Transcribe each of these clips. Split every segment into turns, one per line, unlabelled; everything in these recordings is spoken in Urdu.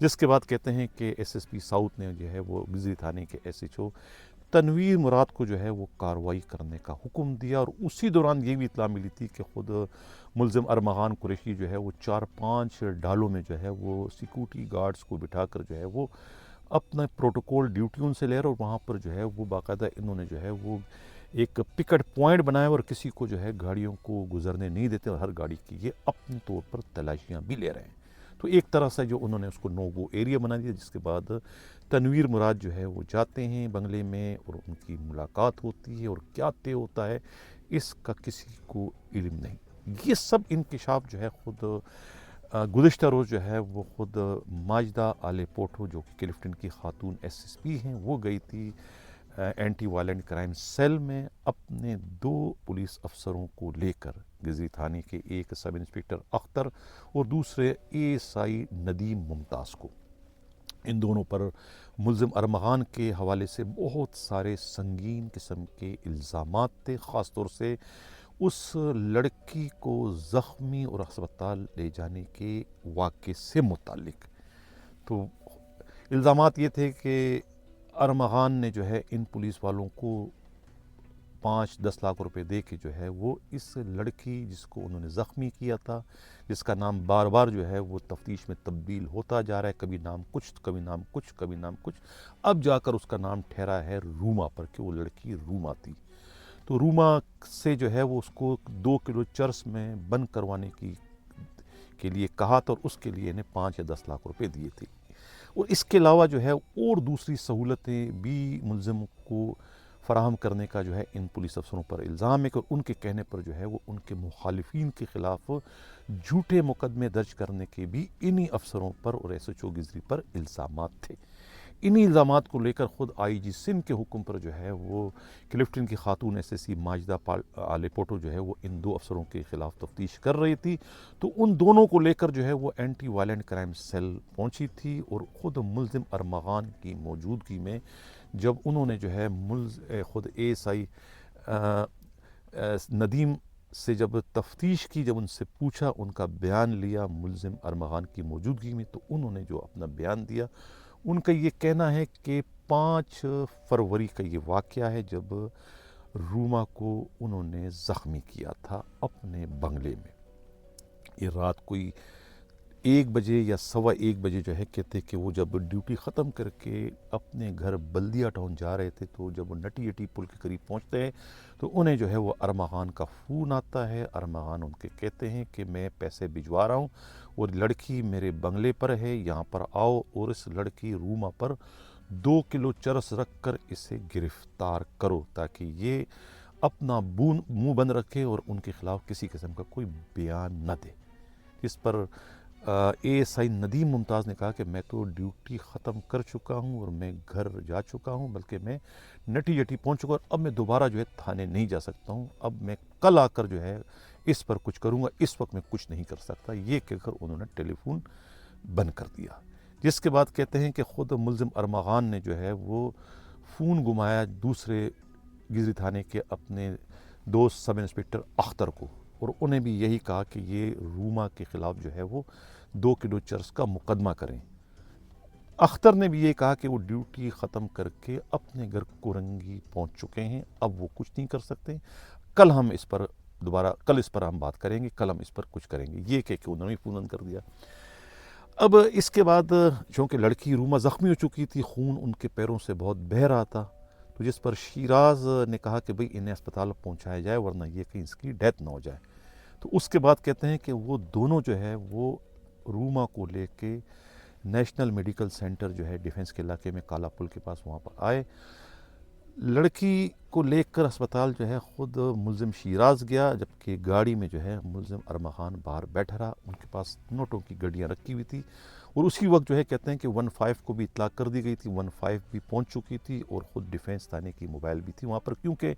جس کے بعد کہتے ہیں کہ ایس ایس پی ساؤتھ نے جو ہے وہ گزری تھانے کے ایس ایچ او تنویر مراد کو جو ہے وہ کارروائی کرنے کا حکم دیا، اور اسی دوران یہ بھی اطلاع ملی تھی کہ خود ملزم ارمغان قریشی جو ہے وہ 4-5 ڈالوں میں جو ہے وہ سیکورٹی گارڈز کو بٹھا کر جو ہے وہ اپنا پروٹوکول ڈیوٹی ان سے لے رہا، اور وہاں پر جو ہے وہ باقاعدہ انہوں نے جو ہے وہ ایک پکٹ پوائنٹ بنایا اور کسی کو جو ہے گاڑیوں کو گزرنے نہیں دیتے، اور ہر گاڑی کی یہ اپنے طور پر تلاشیاں بھی لے رہے ہیں۔ تو ایک طرح سے جو انہوں نے اس کو نو گو ایریا بنا دیا، جس کے بعد تنویر مراد جو ہے وہ جاتے ہیں بنگلے میں، اور ان کی ملاقات ہوتی ہے، اور کیا طے ہوتا ہے اس کا کسی کو علم نہیں۔ یہ سب انکشاف جو ہے خود گزشتہ روز جو ہے وہ خود ماجدہ آلے پوٹھو جو کہ کلفٹن کی خاتون ایس ایس پی ہیں، وہ گئی تھی اینٹی وائلنٹ کرائم سیل میں اپنے 2 پولیس افسروں کو لے کر، گزری تھانے کے ایک سب انسپکٹر اختر اور دوسرے اے ایس آئی ندیم ممتاز کو۔ ان دونوں پر ملزم ارمغان کے حوالے سے بہت سارے سنگین قسم کے الزامات تھے، خاص طور سے اس لڑکی کو زخمی اور ہسپتال لے جانے کے واقعے سے متعلق۔ تو الزامات یہ تھے کہ ارمغان نے جو ہے ان پولیس والوں کو 5-10 لاکھ روپے دے کے جو ہے وہ اس لڑکی جس کو انہوں نے زخمی کیا تھا، جس کا نام بار بار جو ہے وہ تفتیش میں تبدیل ہوتا جا رہا ہے، کبھی نام کچھ، کبھی نام کچھ، کبھی نام کچھ، اب جا کر اس کا نام ٹھہرا ہے روما پر، کہ وہ لڑکی روما تھی۔ تو روما سے جو ہے وہ اس کو 2 کلو چرس میں بند کروانے کے لیے کہا تھا، اور اس کے لیے انہیں 5 یا 10 لاکھ روپے دیے تھے۔ اور اس کے علاوہ جو ہے اور دوسری سہولتیں بھی ملزم کو فراہم کرنے کا جو ہے ان پولیس افسروں پر الزام ہے، کہ ان کے کہنے پر جو ہے وہ ان کے مخالفین کے خلاف جھوٹے مقدمے درج کرنے کے بھی انہی افسروں پر اور ایس ایچ او گزری پر الزامات تھے۔ انہی الزامات کو لے کر خود آئی جی سندھ کے حکم پر جو ہے وہ کلفٹن کی خاتون ایس ایس سی ماجدہ آلے پوٹو جو ہے وہ ان 2 افسروں کے خلاف تفتیش کر رہی تھی۔ تو ان دونوں کو لے کر جو ہے وہ اینٹی وائلنٹ کرائم سیل پہنچی تھی، اور خود ملزم ارمغان کی موجودگی میں جب انہوں نے جو ہے خود اے ایس آئی ندیم سے جب تفتیش کی، جب ان سے پوچھا، ان کا بیان لیا ملزم ارمغان کی موجودگی میں، تو انہوں نے جو اپنا بیان دیا، ان کا یہ کہنا ہے کہ 5 فروری کا یہ واقعہ ہے جب روما کو انہوں نے زخمی کیا تھا اپنے بنگلے میں۔ یہ رات کوئی 1 بجے یا 1:15 بجے جو ہے کہتے کہ وہ جب ڈیوٹی ختم کر کے اپنے گھر بلدیہ ٹاؤن جا رہے تھے، تو جب وہ نٹی اٹی پل کے قریب پہنچتے ہیں تو انہیں جو ہے وہ ارمغان کا فون آتا ہے۔ ارمغان ان کے کہتے ہیں کہ میں پیسے بھجوا رہا ہوں اور لڑکی میرے بنگلے پر ہے، یہاں پر آؤ، اور اس لڑکی روما پر 2 کلو چرس رکھ کر اسے گرفتار کرو، تاکہ یہ اپنا منہ بند رکھے اور ان کے خلاف کسی قسم کا کوئی بیان نہ دے۔ اس پر اے ایس آئی ندیم ممتاز نے کہا کہ میں تو ڈیوٹی ختم کر چکا ہوں اور میں گھر جا چکا ہوں، بلکہ میں نٹی یٹی پہنچ چکا، اور اب میں دوبارہ جو ہے تھانے نہیں جا سکتا ہوں، اب میں کل آ کر جو ہے اس پر کچھ کروں گا، اس وقت میں کچھ نہیں کر سکتا، یہ کہہ کر انہوں نے ٹیلی فون بند کر دیا۔ جس کے بعد کہتے ہیں کہ خود ملزم ارمغان نے جو ہے وہ فون گھمایا دوسرے گزری تھانے کے اپنے دوست سب انسپکٹر اختر کو، اور انہیں بھی یہی کہا کہ یہ روما کے خلاف جو ہے وہ 2 کلو چرس کا مقدمہ کریں۔ اختر نے بھی یہ کہا کہ وہ ڈیوٹی ختم کر کے اپنے گھر کورنگی پہنچ چکے ہیں، اب وہ کچھ نہیں کر سکتے، کل اس پر ہم بات کریں گے، کل ہم اس پر کچھ کریں گے، یہ کہہ کے انہوں نے فون بند کر دیا۔ اب اس کے بعد چونکہ لڑکی روما زخمی ہو چکی تھی، خون ان کے پیروں سے بہت بہہ رہا تھا، تو جس پر شیراز نے کہا کہ بھئی انہیں اسپتال پہنچایا جائے ورنہ یہ کہیں اس کی ڈیتھ نہ ہو جائے۔ تو اس کے بعد کہتے ہیں کہ وہ دونوں جو ہے وہ روما کو لے کے نیشنل میڈیکل سینٹر جو ہے ڈیفنس کے علاقے میں کالا پل کے پاس وہاں پر آئے۔ لڑکی کو لے کر اسپتال جو ہے خود ملزم شیراز گیا، جبکہ گاڑی میں جو ہے ملزم ارمغان باہر بیٹھا رہا، ان کے پاس نوٹوں کی گڈیاں رکھی ہوئی تھی، اور اسی وقت جو ہے کہتے ہیں کہ 15 کو بھی اطلاع کر دی گئی تھی، 15 بھی پہنچ چکی تھی، اور خود ڈیفنس تھانے کی موبائل بھی تھی وہاں پر، کیونکہ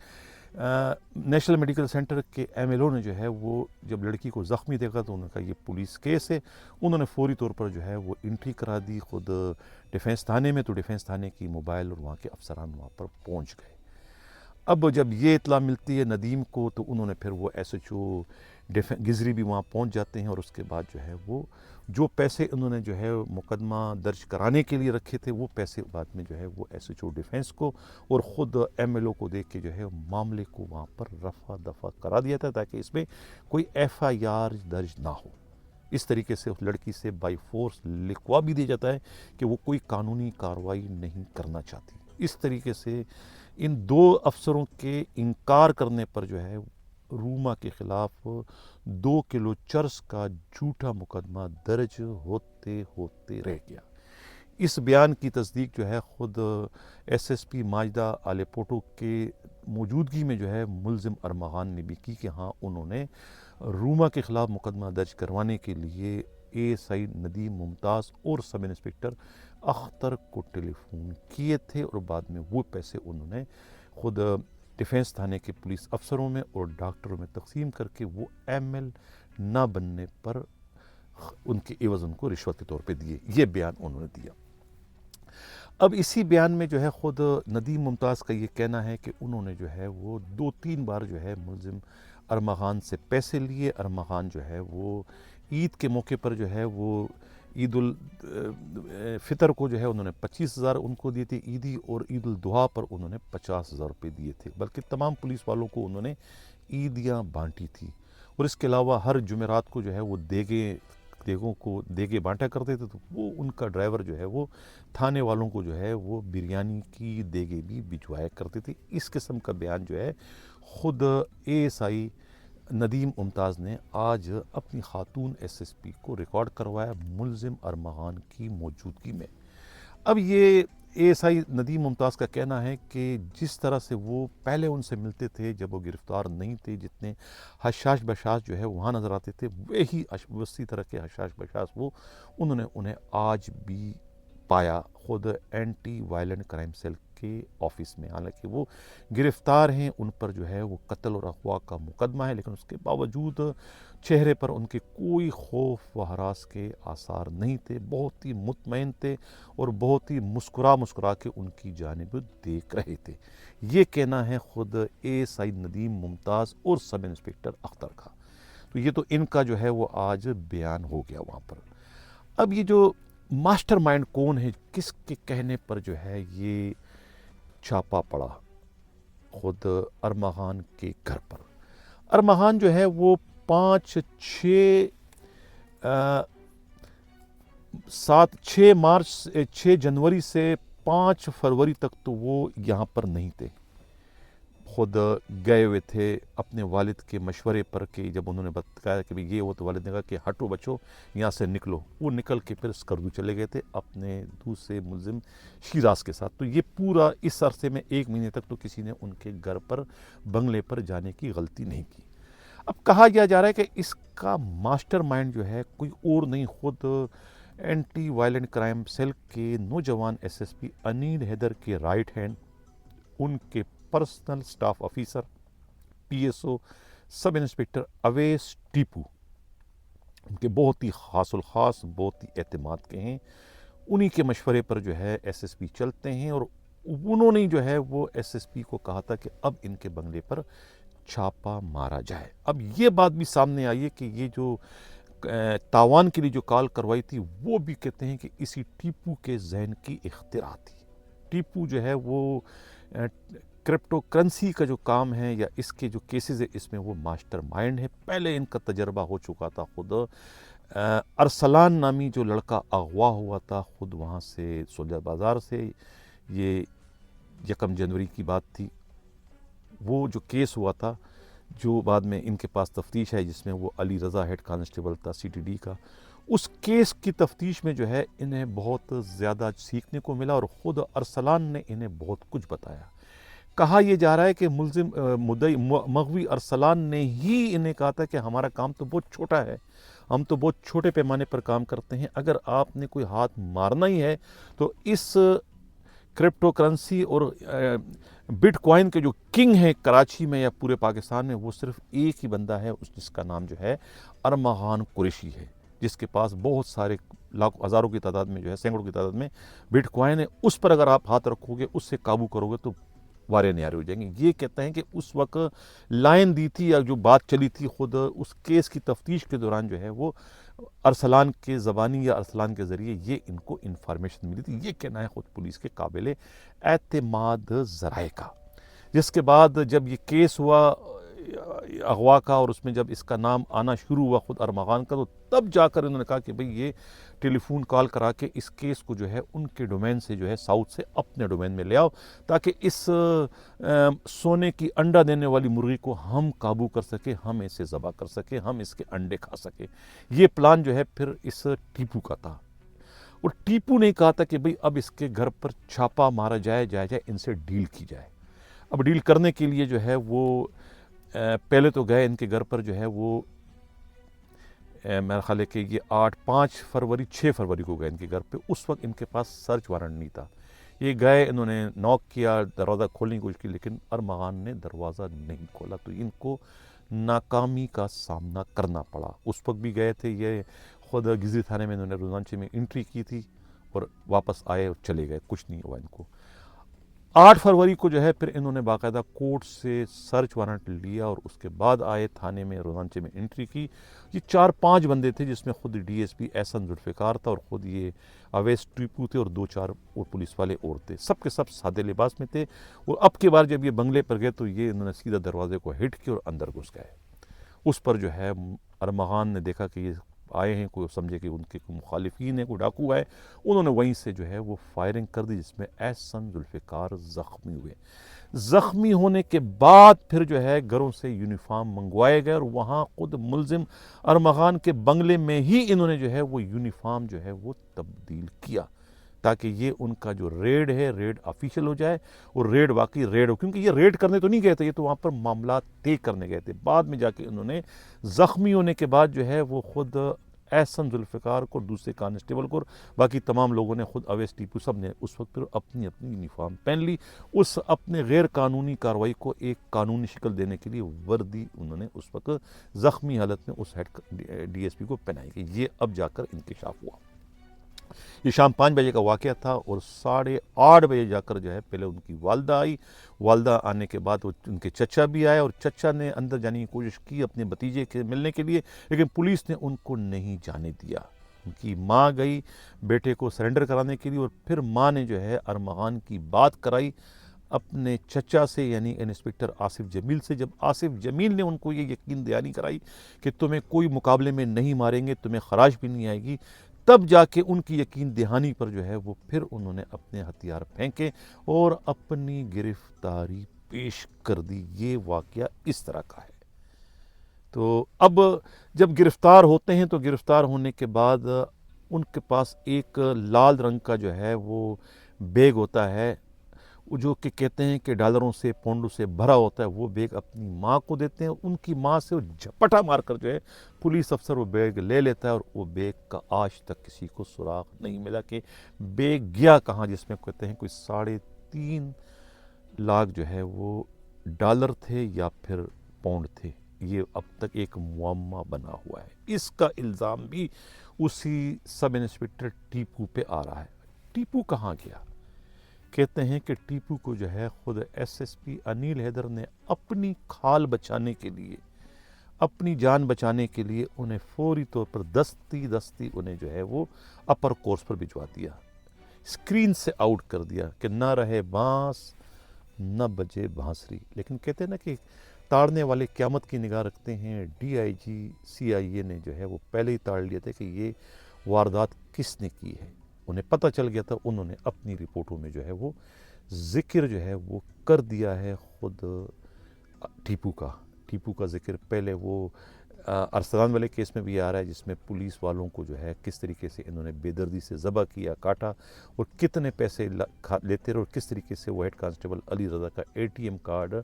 نیشنل میڈیکل سینٹر کے ایم ایل او نے جو ہے وہ جب لڑکی کو زخمی دیکھا تو انہوں نے کہا یہ پولیس کیس ہے، انہوں نے فوری طور پر جو ہے وہ انٹری کرا دی خود ڈیفنس تھانے میں، تو ڈیفنس تھانے کی موبائل اور وہاں کے افسران وہاں پر پہنچ گئے۔ اب جب یہ اطلاع ملتی ہے ندیم کو، تو انہوں نے پھر وہ ایس ایچ او گزری بھی وہاں پہنچ جاتے ہیں، اور اس کے بعد جو ہے وہ جو پیسے انہوں نے جو ہے مقدمہ درج کرانے کے لیے رکھے تھے، وہ پیسے بعد میں جو ہے وہ ایس ایچ او ڈیفینس کو اور خود ایم ایل او کو دیکھ کے جو ہے معاملے کو وہاں پر رفع دفع کرا دیا تھا، تاکہ اس میں کوئی ایف آئی آر درج نہ ہو۔ اس طریقے سے اس لڑکی سے بائی فورس لکھوا بھی دیا جاتا ہے کہ وہ کوئی قانونی کارروائی نہیں کرنا چاہتی۔ اس طریقے سے ان دو افسروں کے انکار کرنے پر جو ہے روما کے خلاف 2 کلو چرس کا جھوٹا مقدمہ درج ہوتے ہوتے رہ گیا۔ اس بیان کی تصدیق جو ہے خود ایس ایس پی ماجدہ آلیپوٹو کے موجودگی میں جو ہے ملزم ارمغان نے بھی کی کہ ہاں انہوں نے روما کے خلاف مقدمہ درج کروانے کے لیے اے ایس آئی ندیم ممتاز اور سب انسپکٹر اختر کو ٹیلی فون کیے تھے، اور بعد میں وہ پیسے انہوں نے خود ڈیفینس تھانے کے پولیس افسروں میں اور ڈاکٹروں میں تقسیم کر کے وہ ایم ایل نہ بننے پر ان کے عوض ان کو رشوت کے طور پہ دیے۔ یہ بیان انہوں نے دیا۔ اب اسی بیان میں جو ہے خود ندیم ممتاز کا یہ کہنا ہے کہ انہوں نے جو ہے وہ 2-3 بار جو ہے ملزم ارمغان سے پیسے لیے۔ ارمغان جو ہے وہ عید کے موقع پر جو ہے وہ عید الفطر کو جو ہے انہوں نے 25,000 ان کو دیے تھے عیدی، اور عید الاضحیٰ پر انہوں نے 50,000 روپے دیے تھے، بلکہ تمام پولیس والوں کو انہوں نے عیدیاں بانٹی تھی۔ اور اس کے علاوہ ہر جمعرات کو جو ہے وہ دیگے بانٹا کرتے تھے، تو وہ ان کا ڈرائیور جو ہے وہ تھانے والوں کو جو ہے وہ بریانی کی دیگے بھی بھجوایا کرتے تھے۔ اس قسم کا بیان جو ہے خود اے ایس آئی ندیم ممتاز نے آج اپنی خاتون ایس ایس پی کو ریکارڈ کروایا ملزم ارمغان کی موجودگی میں۔ اب یہ اے ایس آئی ندیم ممتاز کا کہنا ہے کہ جس طرح سے وہ پہلے ان سے ملتے تھے جب وہ گرفتار نہیں تھے، جتنے حشاش بشاش جو ہے وہاں نظر آتے تھے، وہی اسی طرح کے حشاش بشاش وہ انہوں نے انہیں آج بھی پایا خود اینٹی وائلنٹ کرائم سیل کے آفس میں۔ حالانکہ وہ گرفتار ہیں، ان پر جو ہے وہ قتل اور اغوا کا مقدمہ ہے، لیکن اس کے باوجود چہرے پر ان کے کوئی خوف و ہراس کے آثار نہیں تھے، بہت ہی مطمئن تھے اور بہت ہی مسکرا کے ان کی جانب دیکھ رہے تھے۔ یہ کہنا ہے خود اے ایس آئی ندیم ممتاز اور سب انسپکٹر اختر کا۔ تو یہ تو ان کا جو ہے وہ آج بیان ہو گیا وہاں پر۔ اب یہ جو ماسٹر مائنڈ کون ہے، کس کے کہنے پر جو ہے یہ چھاپا پڑا خود ارمغان کے گھر پر؟ ارمغان جو ہے وہ 6 جنوری سے 5 فروری تک تو وہ یہاں پر نہیں تھے، خود گئے ہوئے تھے اپنے والد کے مشورے پر، کہ جب انہوں نے بتایا کہ یہ وہ، تو والد نے کہا کہ ہٹو بچو یہاں سے نکلو۔ وہ نکل کے پھر اسکردو چلے گئے تھے اپنے دوسرے ملزم شیراز کے ساتھ۔ تو یہ پورا اس عرصے میں 1 مہینے تک تو کسی نے ان کے گھر پر بنگلے پر جانے کی غلطی نہیں کی۔ اب کہا جا رہا ہے کہ اس کا ماسٹر مائنڈ جو ہے کوئی اور نہیں، خود اینٹی وائلنٹ کرائم سیل کے نوجوان S S P Anil Haider کے رائٹ ہینڈ، ان کے personal staff officer P S O sub inspector Awais Tipu, ان کے بہت ہی خاص الخاص، بہت ہی اعتماد کے ہیں۔ انہی کے مشورے پر جو ہے ایس ایس پی چلتے ہیں، اور انہوں نے جو ہے وہ ایس ایس پی کو کہا تھا کہ اب ان کے بنگلے پر چھاپا مارا جائے۔ اب یہ بات بھی سامنے آئی ہے کہ یہ جو تاوان کے لیے جو کال کروائی تھی، وہ بھی کہتے ہیں کہ اسی ٹیپو کے ذہن کی اختراع تھی۔ ٹیپو جو ہے وہ کرپٹو کرنسی کا جو کام ہے یا اس کے جو کیسز ہے، اس میں وہ ماسٹر مائنڈ ہے۔ پہلے ان کا تجربہ ہو چکا تھا، خود ارسلان نامی جو لڑکا اغوا ہوا تھا خود وہاں سے سولجر بازار سے، یہ 1 جنوری کی بات تھی، وہ جو کیس ہوا تھا جو بعد میں ان کے پاس تفتیش ہے، جس میں وہ علی رضا ہیڈ کانسٹیبل تھا سی ٹی ڈی کا، اس کیس کی تفتیش میں جو ہے انہیں بہت زیادہ سیکھنے کو ملا، اور خود ارسلان نے انہیں بہت کچھ بتایا۔ کہا یہ جا رہا ہے کہ ملزم مغوی ارسلان نے ہی انہیں کہا تھا کہ ہمارا کام تو بہت چھوٹا ہے، ہم تو بہت چھوٹے پیمانے پر کام کرتے ہیں، اگر آپ نے کوئی ہاتھ مارنا ہی ہے تو اس کرپٹو کرنسی اور بٹ کوائن کے جو کنگ ہیں کراچی میں یا پورے پاکستان میں، وہ صرف ایک ہی بندہ ہے، جس کا نام جو ہے ارمغان قریشی ہے، جس کے پاس بہت سارے لاکھوں ہزاروں کی تعداد میں جو ہے، سینکڑوں کی تعداد میں بٹ کوائن ہے۔ اس پر اگر آپ ہاتھ رکھو گے، اس سے قابو کرو گے، تو وارے نیارے ہو جائیں گے۔ یہ کہتے ہیں کہ اس وقت لائن دی تھی یا جو بات چلی تھی خود اس کیس کی تفتیش کے دوران جو ہے وہ ارسلان کے زبانی یا ارسلان کے ذریعے یہ ان کو انفارمیشن ملی تھی۔ یہ کہنا ہے خود پولیس کے قابل اعتماد ذرائع کا۔ جس کے بعد جب یہ کیس ہوا اغوا کا اور اس میں جب اس کا نام آنا شروع ہوا خود ارمغان کا، تو تب جا کر انہوں نے کہا کہ بھئی یہ ٹیلی فون کال کرا کے اس کیس کو جو ہے ان کے ڈومین سے جو ہے ساؤتھ سے اپنے ڈومین میں لے آؤ، تاکہ اس سونے کی انڈا دینے والی مرغی کو ہم قابو کر سکیں، ہم اسے ذبح کر سکیں، ہم اس کے انڈے کھا سکیں۔ یہ پلان جو ہے پھر اس ٹیپو کا تھا، اور ٹیپو نے کہا تھا کہ بھئی اب اس کے گھر پر چھاپا مارا جائے ان سے ڈیل کی جائے۔ اب ڈیل کرنے کے لیے جو ہے وہ پہلے تو گئے ان کے گھر پر، جو ہے وہ میرا خیال ہے کہ یہ 6 فروری کو گئے ان کے گھر پہ۔ اس وقت ان کے پاس سرچ وارنٹ نہیں تھا۔ یہ گئے، انہوں نے نوک کیا، دروازہ کھولنے کی کوشش کی، لیکن ارمغان نے دروازہ نہیں کھولا، تو ان کو ناکامی کا سامنا کرنا پڑا۔ اس وقت بھی گئے تھے یہ خود گزری تھانے میں، انہوں نے روزانچے میں انٹری کی تھی اور واپس آئے اور چلے گئے، کچھ نہیں ہوا ان کو۔ 8 فروری کو جو ہے پھر انہوں نے باقاعدہ کورٹ سے سرچ وارنٹ لیا اور اس کے بعد آئے تھانے میں، روزانچے میں انٹری کی۔ یہ 4-5 بندے تھے، جس میں خود ڈی ایس پی احسن ذوالفقار تھا اور خود یہ اویس ٹیپو تھے اور 2-4 اور پولیس والے اور تھے۔ سب کے سب سادے لباس میں تھے، اور اب کے بار جب یہ بنگلے پر گئے تو یہ انہوں نے سیدھا دروازے کو ہٹ کیا اور اندر گھس گئے۔ اس پر جو ہے ارمغان نے دیکھا کہ یہ آئے ہیں، کوئی سمجھے کہ ان کے کوئی مخالفین ہیں، کوئی ڈاکو آئے، انہوں نے وہیں سے جو ہے وہ فائرنگ کر دی، جس میں احسن ذوالفقار زخمی ہوئے۔ زخمی ہونے کے بعد پھر جو ہے گھروں سے یونیفارم منگوائے گئے، اور وہاں خود ملزم ارمغان کے بنگلے میں ہی انہوں نے جو ہے وہ یونیفارم جو ہے وہ تبدیل کیا، تاکہ یہ ان کا جو ریڈ ہے ریڈ آفیشیل ہو جائے، اور ریڈ واقعی ریڈ ہو، کیونکہ یہ ریڈ کرنے تو نہیں گئے تھے، یہ تو وہاں پر معاملات طے کرنے گئے تھے۔ بعد میں جا کے انہوں نے زخمی ہونے کے بعد جو ہے وہ خود احسن ذوالفقار کو، دوسرے کانسٹیبل کو، باقی تمام لوگوں نے، خود اویس ٹیپو، سب نے اس وقت پھر اپنی اپنی یونیفارم پہن لی۔ اس اپنے غیر قانونی کارروائی کو ایک قانونی شکل دینے کے لیے وردی انہوں نے اس وقت زخمی حالت میں اس ڈی ایس پی کو پہنائی گئی۔ یہ اب جا کر انکشاف ہوا۔ یہ شام 5 بجے کا واقعہ تھا، اور 8:30 بجے جا کر جو ہے پہلے ان کی والدہ آئی۔ والدہ آنے کے بعد ان کے چچا بھی آئے، اور چچا نے اندر جانے کی کوشش کی اپنے بھتیجے کے ملنے کے لیے، لیکن پولیس نے ان کو نہیں جانے دیا۔ ان کی ماں گئی بیٹے کو سرنڈر کرانے کے لیے، اور پھر ماں نے جو ہے ارمغان کی بات کرائی اپنے چچا سے، یعنی انسپکٹر آصف جمیل سے۔ جب آصف جمیل نے ان کو یہ یقین دہانی کرائی کہ تمہیں کوئی مقابلے میں نہیں ماریں گے، تمہیں خراش بھی نہیں آئے گی، تب جا کے ان کی یقین دہانی پر جو ہے وہ پھر انہوں نے اپنے ہتھیار پھینکے اور اپنی گرفتاری پیش کر دی۔ یہ واقعہ اس طرح کا ہے۔ تو اب جب گرفتار ہوتے ہیں تو گرفتار ہونے کے بعد ان کے پاس ایک لال رنگ کا جو ہے وہ بیگ ہوتا ہے، جو کہ کہتے ہیں کہ ڈالروں سے، پونڈوں سے بھرا ہوتا ہے۔ وہ بیگ اپنی ماں کو دیتے ہیں، ان کی ماں سے وہ جھپٹا مار کر جو ہے پولیس افسر وہ بیگ لے لیتا ہے، اور وہ بیگ کا آج تک کسی کو سراغ نہیں ملا کہ بیگ گیا کہاں، جس میں کہتے ہیں کوئی 3.5 لاکھ جو ہے وہ ڈالر تھے یا پھر پاؤنڈ تھے۔ یہ اب تک ایک معمہ بنا ہوا ہے۔ اس کا الزام بھی اسی سب انسپکٹر ٹیپو پہ آ رہا ہے۔ ٹیپو کہاں گیا؟ کہتے ہیں کہ ٹیپو کو جو ہے خود SSP S P Anil Haider نے اپنی کھال بچانے کے لیے، اپنی جان بچانے کے لیے انہیں فوری طور پر دستی انہیں جو ہے وہ اپر کورس پر بھجوا دیا، اسکرین سے آؤٹ کر دیا کہ نہ رہے بانس نہ بجے بانسری۔ لیکن کہتے ہیں نا کہ تاڑنے والے قیامت کی نگاہ رکھتے ہیں۔ ڈی آئی جی CIA نے جو ہے وہ پہلے ہی تاڑ لیا تھا کہ یہ واردات کس نے کی ہے، انہیں پتہ چل گیا تھا۔ انہوں نے اپنی رپورٹوں میں جو ہے وہ ذکر جو ہے وہ کر دیا ہے خود ٹیپو کا ذکر پہلے وہ ارسلان والے کیس میں بھی آ رہا ہے، جس میں پولیس والوں کو جو ہے کس طریقے سے انہوں نے بے دردی سے ذبح کیا، کاٹا، اور کتنے پیسے لیتے رہے، اور کس طریقے سے وہ ہیڈ کانسٹیبل علی رضا کا ATM کارڈ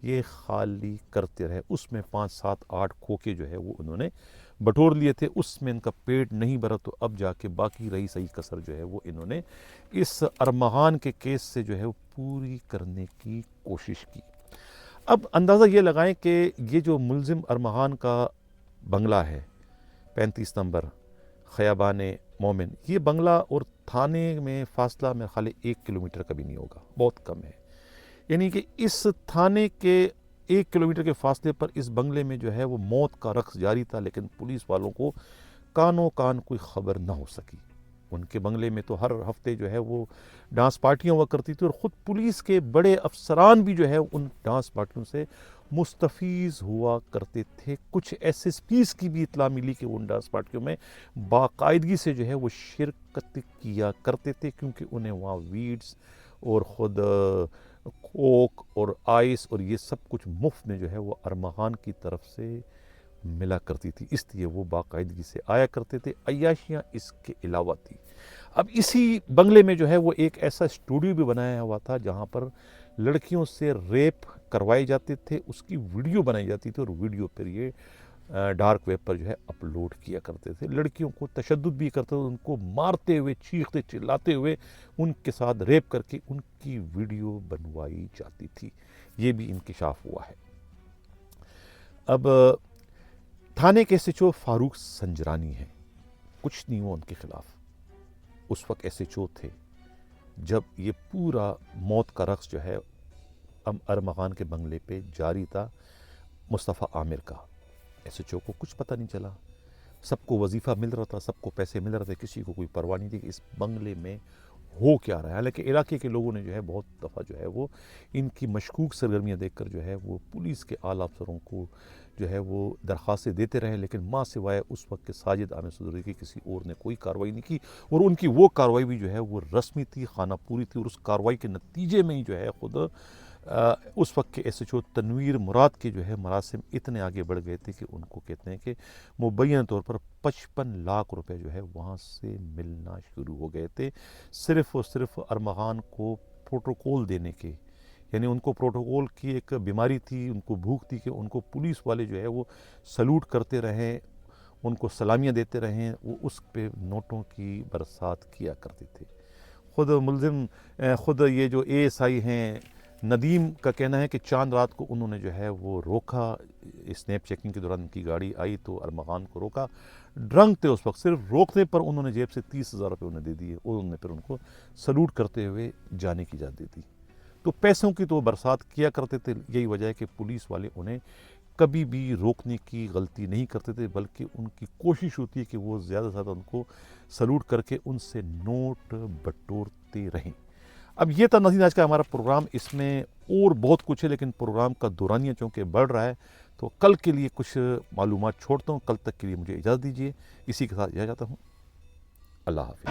یہ خالی کرتے رہے۔ اس میں 5 7 8 کھوکے جو ہے وہ انہوں نے بٹور لیے تھے، اس میں ان کا پیٹ نہیں بھرا، تو اب جا کے باقی رہی صحیح کسر جو ہے وہ انہوں نے اس ارمغان کے کیس سے جو ہے وہ پوری کرنے کی کوشش کی۔ اب اندازہ یہ لگائیں کہ یہ جو ملزم ارمغان کا بنگلہ ہے 35 نمبر خیابان مومن، یہ بنگلہ اور تھانے میں فاصلہ میرے خیال 1 کلومیٹر کا بھی نہیں ہوگا، بہت کم ہے۔ یعنی کہ اس تھانے کے 1 کلومیٹر کے فاصلے پر اس بنگلے میں جو ہے وہ موت کا رقص جاری تھا، لیکن پولیس والوں کو کانوں کان کوئی خبر نہ ہو سکی۔ ان کے بنگلے میں تو ہر ہفتے جو ہے وہ ڈانس پارٹیاں ہوا کرتی تھی، اور خود پولیس کے بڑے افسران بھی جو ہے ان ڈانس پارٹیوں سے مستفیض ہوا کرتے تھے۔ کچھ ایس ایس پیز کی بھی اطلاع ملی کہ وہ ان ڈانس پارٹیوں میں باقاعدگی سے جو ہے وہ شرکت کیا کرتے تھے، کیونکہ انہیں وہاں ویڈز اور خود کوک اور آئس اور یہ سب کچھ مفت میں جو ہے وہ ارمغان کی طرف سے ملا کرتی تھی، اس لیے وہ باقاعدگی سے آیا کرتے تھے۔ عیاشیاں اس کے علاوہ تھی۔ اب اسی بنگلے میں جو ہے وہ ایک ایسا اسٹوڈیو بھی بنایا ہوا تھا جہاں پر لڑکیوں سے ریپ کروائے جاتے تھے، اس کی ویڈیو بنائی جاتی تھی، اور ویڈیو پھر یہ ڈارک ویب پر جو ہے اپلوڈ کیا کرتے تھے۔ لڑکیوں کو تشدد بھی کرتے تھے، ان کو مارتے ہوئے، چیختے چلاتے ہوئے ان کے ساتھ ریپ کر کے ان کی ویڈیو بنوائی جاتی تھی۔ یہ بھی انکشاف ہوا ہے۔ اب تھانے کے ایس ایچ او فاروق سنجرانی ہیں، کچھ نہیں ہوا ان کے خلاف۔ اس وقت ایس ایچ او تھے جب یہ پورا موت کا رقص جو ہے ارمغان کے بنگلے پہ جاری تھا۔ مصطفیٰ عامر کا ایس ایچ او کو کچھ پتہ نہیں چلا، سب کو وظیفہ مل رہا تھا، سب کو پیسے مل رہے تھے، کسی کو کوئی پرواہ نہیں تھی کہ اس بنگلے میں ہو کیا رہا ہے۔ حالانکہ علاقے کے لوگوں نے جو ہے بہت دفعہ جو ہے وہ ان کی مشکوک سرگرمیاں دیکھ کر جو ہے وہ پولیس کے اعلیٰ افسروں کو جو ہے وہ درخواستیں دیتے رہے، لیکن ماں سوائے اس وقت کے ساجد عامر صدوری کی کسی اور نے کوئی کارروائی نہیں کی، اور ان کی وہ کارروائی بھی جو ہے وہ رسمی تھی، خانہ پوری تھی، اور اس کارروائی کے نتیجے میں ہی جو ہے خود اس وقت کے ایس ایچ او تنویر مراد کے جو ہے مراسم اتنے آگے بڑھ گئے تھے کہ ان کو کہتے ہیں کہ مبینہ طور پر 55 لاکھ روپے جو ہے وہاں سے ملنا شروع ہو گئے تھے، صرف اور صرف ارمغان کو پروٹوکول دینے کے۔ یعنی ان کو پروٹوکول کی ایک بیماری تھی، ان کو بھوک تھی کہ ان کو پولیس والے جو ہے وہ سلوٹ کرتے رہیں، ان کو سلامیاں دیتے رہیں، وہ اس پہ نوٹوں کی برسات کیا کرتے تھے۔ خود ملزم خود یہ جو اے ایس آئی ہیں ندیم کا کہنا ہے کہ چاند رات کو انہوں نے جو ہے وہ روکا، اسنیپ چیکنگ کے دوران ان کی گاڑی آئی تو ارمغان کو روکا، ڈرنک تھے اس وقت، صرف روکنے پر انہوں نے جیب سے 30,000 روپے انہیں دے دیے، اور انہوں نے پھر ان کو سلوٹ کرتے ہوئے جانے کی اجازت دے دی۔ تو پیسوں کی تو برسات کیا کرتے تھے، یہی وجہ ہے کہ پولیس والے انہیں کبھی بھی روکنے کی غلطی نہیں کرتے تھے، بلکہ ان کی کوشش ہوتی ہے کہ وہ زیادہ سے زیادہ ان کو سلوٹ کر کے ان سے نوٹ بٹورتے رہیں۔ اب یہ تھا ناظرین آج کا ہمارا پروگرام، اس میں اور بہت کچھ ہے، لیکن پروگرام کا دورانیہ چونکہ بڑھ رہا ہے تو کل کے لیے کچھ معلومات چھوڑتا ہوں۔ کل تک کے لیے مجھے اجازت دیجیے، اسی کے ساتھ جاتا ہوں۔ اللہ حافظ۔